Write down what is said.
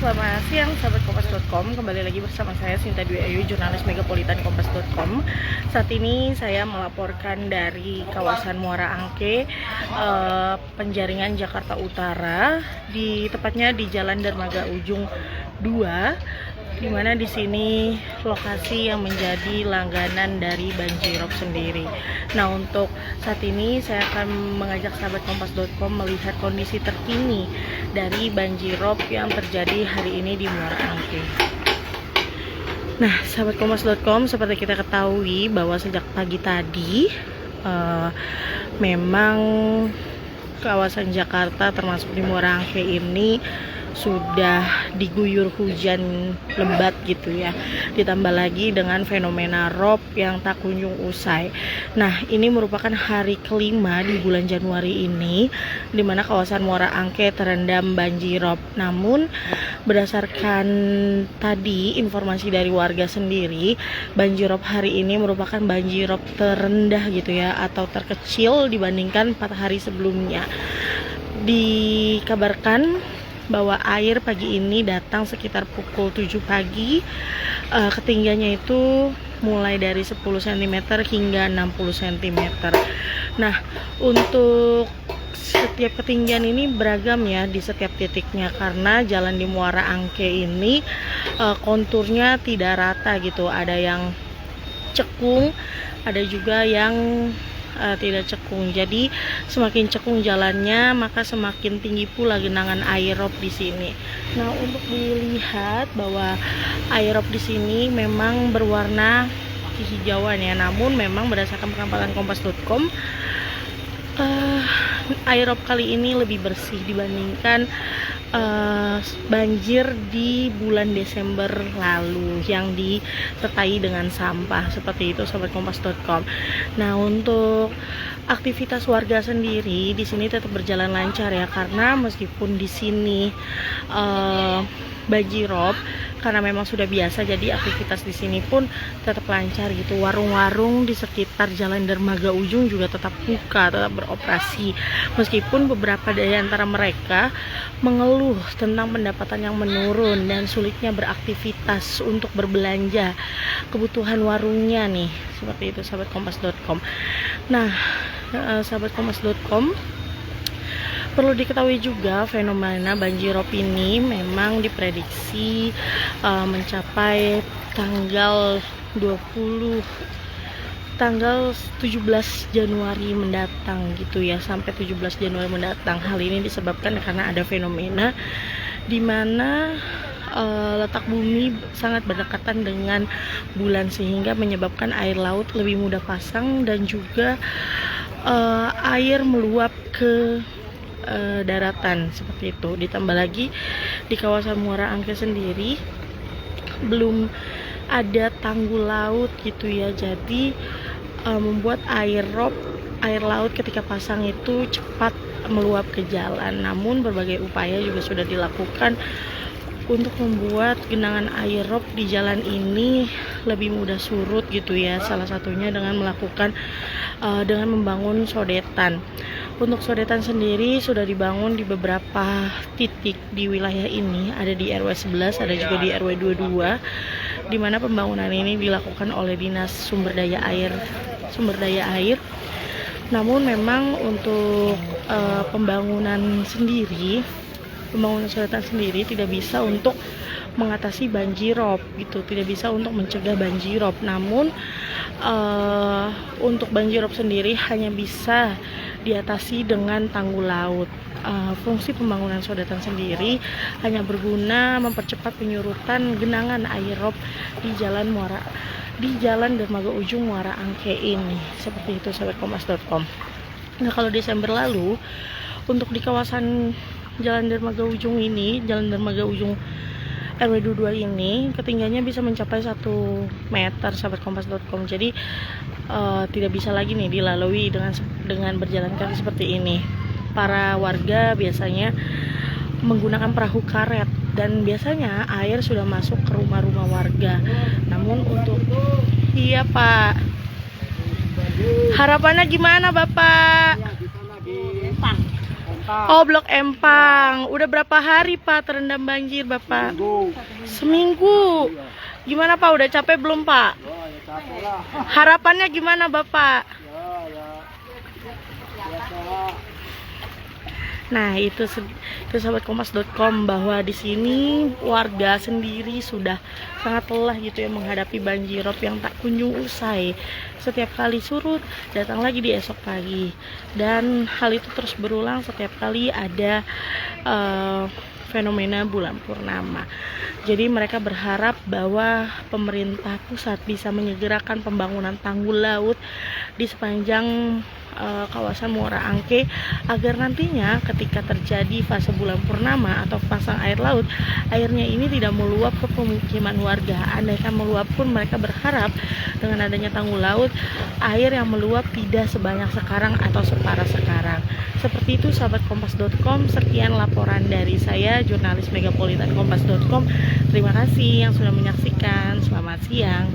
selamat siang sahabat kompas.com. Kembali lagi bersama saya Sinta Dwi Ayu, jurnalis Megapolitan Kompas.com. Saat ini saya melaporkan dari kawasan Muara Angke, Penjaringan, Jakarta Utara, tepatnya di Jalan Dermaga Ujung 2, dimana di sini lokasi yang menjadi langganan dari banjirop sendiri. Nah, untuk saat ini saya akan mengajak sahabat kompas.com melihat kondisi terkini dari banjirop yang terjadi hari ini di Muara Angke. Nah, sahabat kompas.com, seperti kita ketahui bahwa sejak pagi tadi memang kawasan Jakarta termasuk di Muara Angke ini sudah diguyur hujan lebat gitu ya, ditambah lagi dengan fenomena rob yang tak kunjung usai. Nah, ini merupakan hari kelima di bulan Januari ini di mana kawasan Muara Angke terendam banjirop. Namun berdasarkan tadi informasi dari warga sendiri, banjirop hari ini merupakan banjirop terendah gitu ya, atau terkecil dibandingkan 4 hari sebelumnya. Dikabarkan bahwa air pagi ini datang sekitar pukul 7 pagi. Ketinggiannya itu mulai dari 10 cm hingga 60 cm. Nah, untuk setiap ketinggian ini beragam ya di setiap titiknya, karena jalan di Muara Angke ini konturnya tidak rata gitu. Ada yang cekung, ada juga yang tidak cekung. Jadi semakin cekung jalannya, maka semakin tinggi pula genangan air rob di sini. Nah, untuk dilihat bahwa air rob di sini memang berwarna kehijauan ya. Namun memang berdasarkan pengamatan kompas.com, air rob kali ini lebih bersih dibandingkan banjir di bulan Desember lalu yang disertai dengan sampah. Seperti itu sahabat kompas.com. Nah, untuk aktivitas warga sendiri di sini tetap berjalan lancar ya, karena meskipun di sini banjirop, karena memang sudah biasa, jadi aktivitas di sini pun tetap lancar gitu. Warung-warung di sekitar Jalan Dermaga Ujung juga tetap buka, tetap beroperasi, meskipun beberapa dari antara mereka mengeluh tentang pendapatan yang menurun dan sulitnya beraktivitas untuk berbelanja kebutuhan warungnya nih. Seperti itu sahabat kompas.com. Nah, sahabat kompas.com, perlu diketahui juga fenomena banjirop ini memang diprediksi mencapai tanggal 17 Januari mendatang gitu ya, sampai 17 Januari mendatang. Hal ini disebabkan karena ada fenomena di mana letak bumi sangat berdekatan dengan bulan, sehingga menyebabkan air laut lebih mudah pasang dan juga air meluap ke daratan seperti itu. Ditambah lagi di kawasan Muara Angke sendiri belum ada tanggul laut gitu ya, jadi membuat air laut ketika pasang itu cepat meluap ke jalan. Namun berbagai upaya juga sudah dilakukan untuk membuat genangan air rob di jalan ini lebih mudah surut gitu ya. Salah satunya dengan membangun sodetan. Untuk sodetan sendiri sudah dibangun di beberapa titik di wilayah ini, ada di RW 11, ada juga di RW 22, di mana pembangunan ini dilakukan oleh Dinas Sumber Daya Air. Namun memang untuk pembangunan sodetan sendiri tidak bisa untuk mengatasi banjirop gitu, tidak bisa untuk mencegah banjirop. Namun untuk banjirop sendiri hanya bisa diatasi dengan tanggul laut. Fungsi pembangunan sodetan sendiri hanya berguna mempercepat penyurutan genangan air rob di Jalan Dermaga Ujung Muara Angke ini. Seperti itu sahabat kompas.com. Nah, kalau Desember lalu untuk di kawasan Jalan Dermaga Ujung RW 22 ini ketinggiannya bisa mencapai 1 meter sahabat kompas.com. Jadi tidak bisa lagi nih dilalui dengan berjalan kaki seperti ini. Para warga biasanya menggunakan perahu karet dan biasanya air sudah masuk ke rumah-rumah warga. Namun untuk iya Pak, harapannya gimana Bapak? Oh, Blok Empang. Udah berapa hari Pak terendam banjir Bapak? Seminggu. Gimana Pak? Udah capek belum Pak? Harapannya gimana Bapak? Nah, itu sahabat kompas.com, bahwa di sini warga sendiri sudah sangat lelah gitu ya menghadapi banjirop yang tak kunjung usai. Setiap kali surut, datang lagi di esok pagi. Dan hal itu terus berulang setiap kali ada fenomena bulan purnama. Jadi mereka berharap bahwa pemerintah pusat bisa menyegerakan pembangunan tanggul laut di sepanjang kawasan Muara Angke, agar nantinya ketika terjadi fase bulan purnama atau pasang air laut, airnya ini tidak meluap ke pemukiman warga. Andaikan meluap pun, mereka berharap dengan adanya tanggul laut, air yang meluap tidak sebanyak sekarang atau separah sekarang. Seperti itu sahabat kompas.com. Sekian laporan dari saya, jurnalis Megapolitan Kompas.com. Terima kasih yang sudah menyaksikan. Selamat siang.